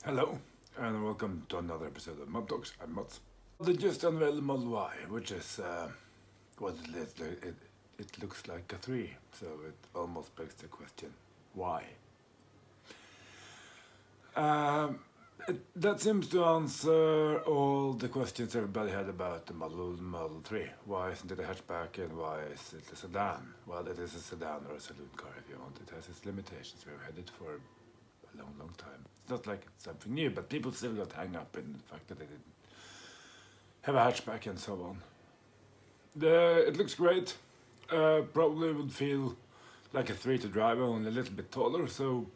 Hello, and welcome to another episode of Mob Talks. I'm Mats. They just unveiled the Model Y, which is what it is. It looks like a 3, so it almost begs the question, why? That seems to answer all the questions everybody had about the Model 3. Why isn't it a hatchback and why is it a sedan? Well, it is a sedan or a saloon car if you want. It has its limitations. We've had it for a long time. It's not like it's something new, but people still got hung up in the fact that they didn't have a hatchback and so on. It looks great. Probably would feel like a 3 to drive, only a little bit taller, so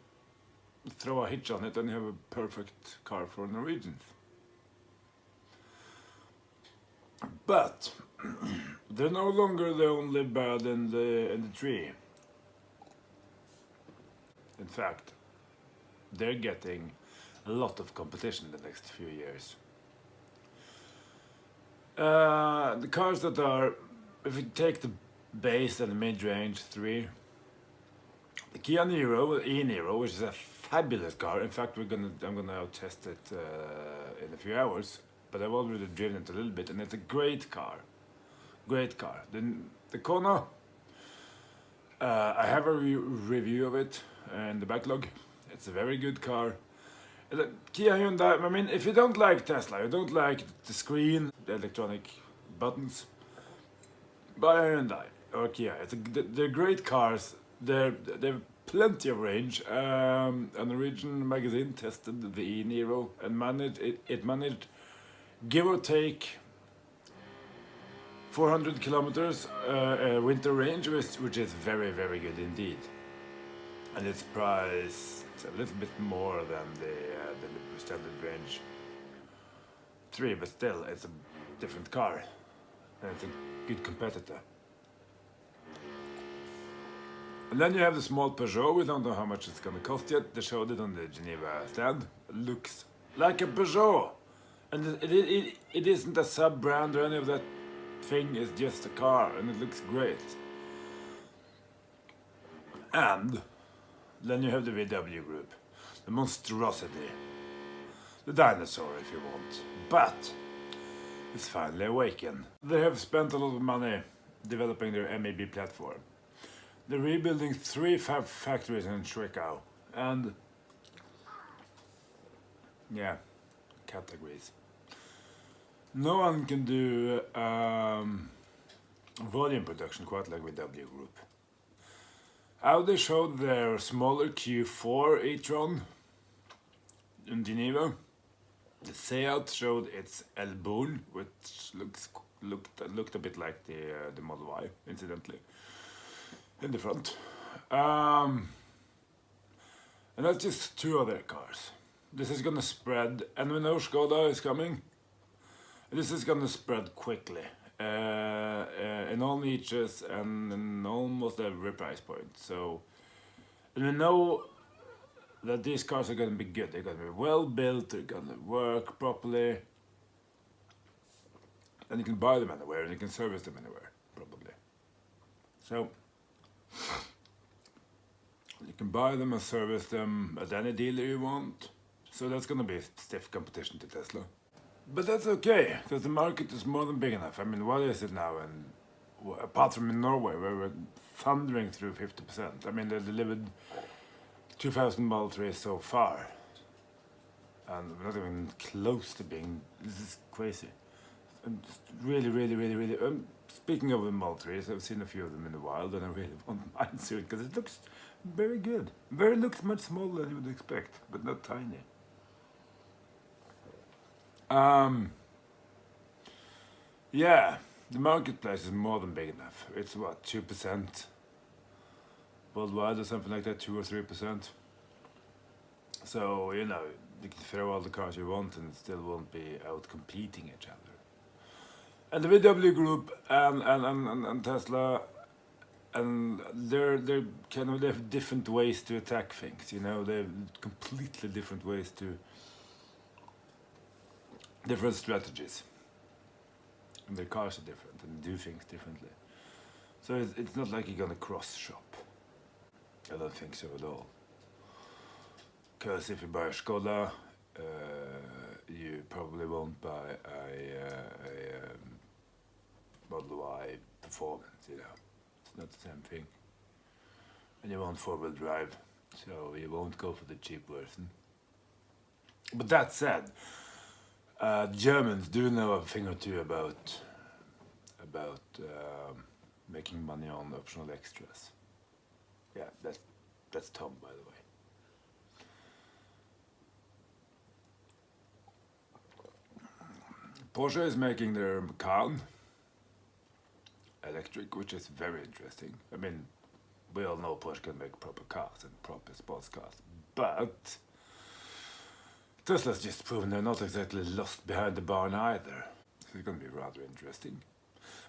throw a hitch on it and you have a perfect car for Norwegians. But they're no longer the only bird in the tree. In fact, they're getting a lot of competition the next few years. The cars that are, if you take the base and the mid-range 3, the Kia Niro, e-Niro, which is a fabulous car. In fact, I'm gonna test it in a few hours, but I've already driven it a little bit, and it's a great car. Great car. The Kona, I have a review of it in the backlog. It's a very good car. Kia Hyundai, I mean, if you don't like Tesla, you don't like the screen, the electronic buttons, buy a Hyundai or Kia. They're great cars. They've plenty of range. A Norwegian magazine tested the e-Niro and managed, give or take, 400 kilometers winter range, which is very, very good indeed. And it's priced a little bit more than the standard range 3, but still, it's a different car. And it's a good competitor. And then you have the small Peugeot. We don't know how much it's gonna cost yet. They showed it on the Geneva stand. It looks like a Peugeot. And it isn't a sub-brand or any of that thing. It's just a car, and it looks great. And then you have the VW Group. The monstrosity. The dinosaur, if you want. But it's finally awakened. They have spent a lot of money developing their MEB platform. They're rebuilding 3 factories in Zwickau. And yeah, categories. No one can do volume production quite like VW Group. Audi showed their smaller Q4 e-tron in Geneva. The Seat showed its Elborn, which looked a bit like the Model Y, incidentally, in the front. And that's just 2 other cars. This is gonna spread, and we know Skoda is coming. This is gonna spread quickly. In all niches and in almost every price point. So, and we know that these cars are gonna be good. They're gonna be well built. They're gonna work properly, and you can buy them anywhere, and you can service them anywhere, probably. So, you can buy them and service them at any dealer you want. So that's gonna be stiff competition to Tesla. But that's okay, because the market is more than big enough. I mean, what is it now? And apart from in Norway, where we're thundering through 50%. I mean, they delivered 2,000 Model 3 so far. And we're not even close to being... This is crazy. And really, really, really, really... speaking of the Model 3s, I've seen a few of them in the wild, and I really want mine soon, because it looks very good. Looks much smaller than you would expect, but not tiny. Yeah, the marketplace is more than big enough. It's what, 2% worldwide or something like that, 2 or 3%. So, you know, you can throw all the cars you want and it still won't be out competing each other. And the VW Group and Tesla, and they're kind of, they have different ways to attack things, you know, they have completely different ways to, different strategies. And their cars are different and do things differently. So it's not like you're gonna cross shop. I don't think so at all. Because if you buy a Skoda, probably won't buy a Model Y Performance, you know. It's not the same thing. And you want four-wheel drive, so you won't go for the cheap version. But that said, Germans do know a thing or two about making money on optional extras. Yeah, that's Tom, by the way. Porsche is making their Macan electric, which is very interesting. I mean, we all know Porsche can make proper cars and proper sports cars, but Tesla's just proven they're not exactly lost behind the barn either. So it's going to be rather interesting.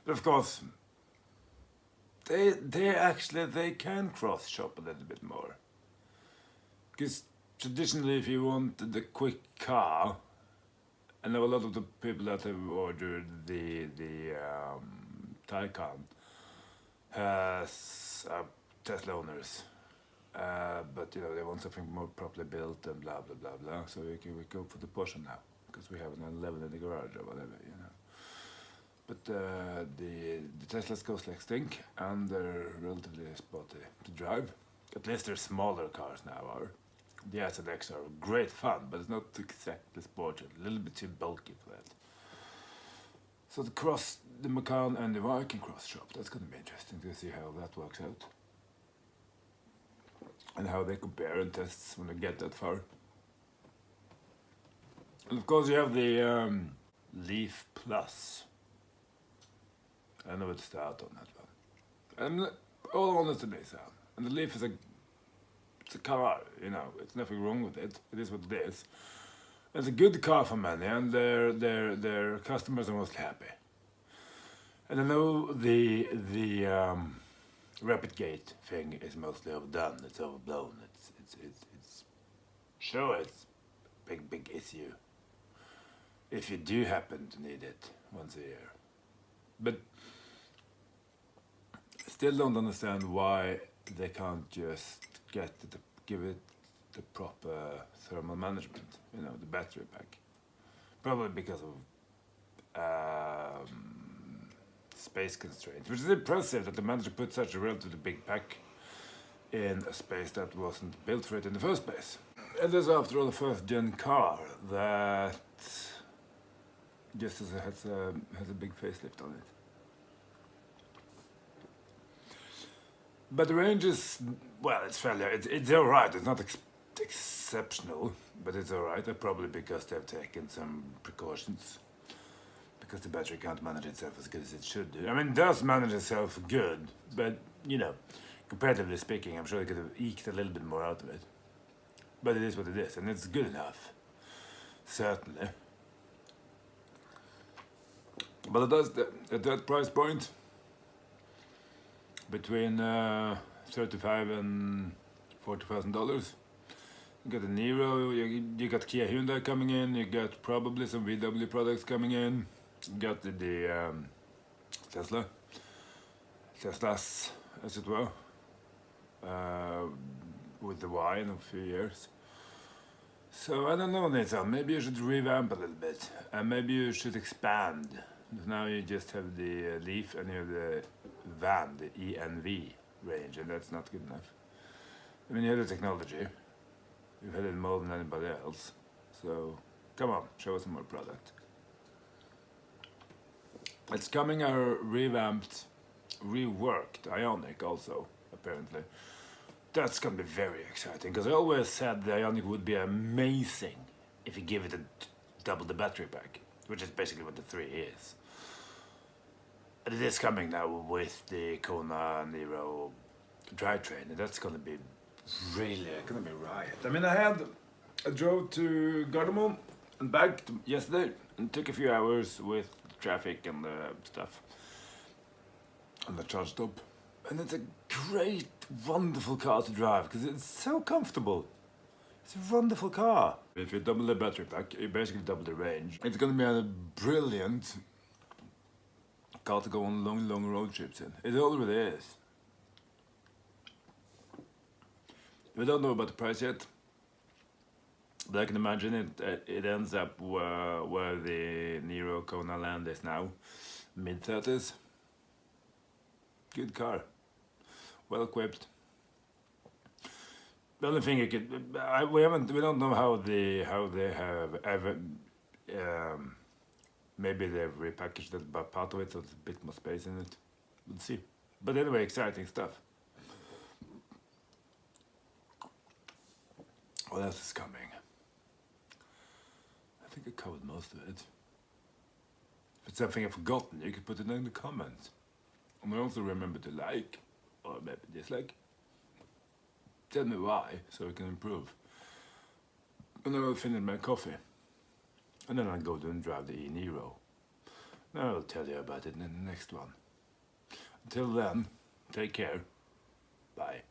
But of course, they can cross shop a little bit more. Because traditionally, if you want the quick car, I know a lot of the people that have ordered the Taycan has Tesla owners, but you know they want something more properly built and blah blah blah blah. So we go for the Porsche now because we have an 11 in the garage or whatever, you know. But the Teslas goes like stink, and they're relatively sporty to drive. At least their smaller cars now are. The SLX are great fun, but it's not exactly sporty. A little bit too bulky for that. So the Macan and the Y can cross shop. That's going to be interesting to see how that works out. And how they compare in tests when they get that far. And of course you have the Leaf Plus. I know it's the out on that one. And all honestly, and the Leaf is it's a car, you know, it's nothing wrong with it. It is what it is. It's a good car for many, and their customers are mostly happy. And I know the Rapid Gate thing is mostly overdone. It's overblown. It's sure it's a big issue if you do happen to need it once a year. But I still don't understand why they can't just give it the proper thermal management, you know, the battery pack. Probably because of space constraints, which is impressive that they managed to put such a relatively big pack in a space that wasn't built for it in the first place. It is, after all, the first gen car that just has a big facelift on it. But the range is, well, it's fairly, it's alright. It's not exceptional, but it's alright. Probably because they've taken some precautions. Because the battery can't manage itself as good as it should do. I mean, it does manage itself good, but, you know, comparatively speaking, I'm sure they could have eked a little bit more out of it. But it is what it is, and it's good enough. Certainly. But it does, at that price point, between $35,000 and $40,000. You got the Niro, you got Kia Hyundai coming in, you got probably some VW products coming in, you got the Teslas, as it were, with the Y in a few years. So I don't know, Nathan, maybe you should revamp a little bit, and maybe you should expand. Now you just have the Leaf and you have the van, the ENV range, and that's not good enough. I mean, you have the technology. You've had it more than anybody else. So, come on, show us some more product. It's coming a revamped, reworked Ioniq also, apparently. That's gonna be very exciting, because I always said the Ioniq would be amazing if you give it double the battery pack, which is basically what the 3 is. And it is coming now with the Kona Niro drivetrain, and that's gonna be really gonna be riot. I mean, I drove to Gardermoen and back yesterday, and took a few hours with traffic and stuff on the charge stop. And it's a great, wonderful car to drive because it's so comfortable. It's a wonderful car. If you double the battery pack, you basically double the range. It's gonna be a brilliant car to go on long road trips in. It already is. We don't know about the price yet, But I can imagine it ends up where the Nero Kona Land is now, mid-30s. Good car, well equipped. The only thing we don't know how they have ever, maybe they've repackaged it, but part of it so there's a bit more space in it. We'll see. But anyway, exciting stuff. What else is coming? I think I covered most of it. If it's something I've forgotten, you can put it in the comments. And also remember to like, or maybe dislike. Tell me why, so we can improve. And then I'll finish my coffee. And then I'll go and drive the e-Niro. Then I'll tell you about it in the next one. Until then, take care. Bye.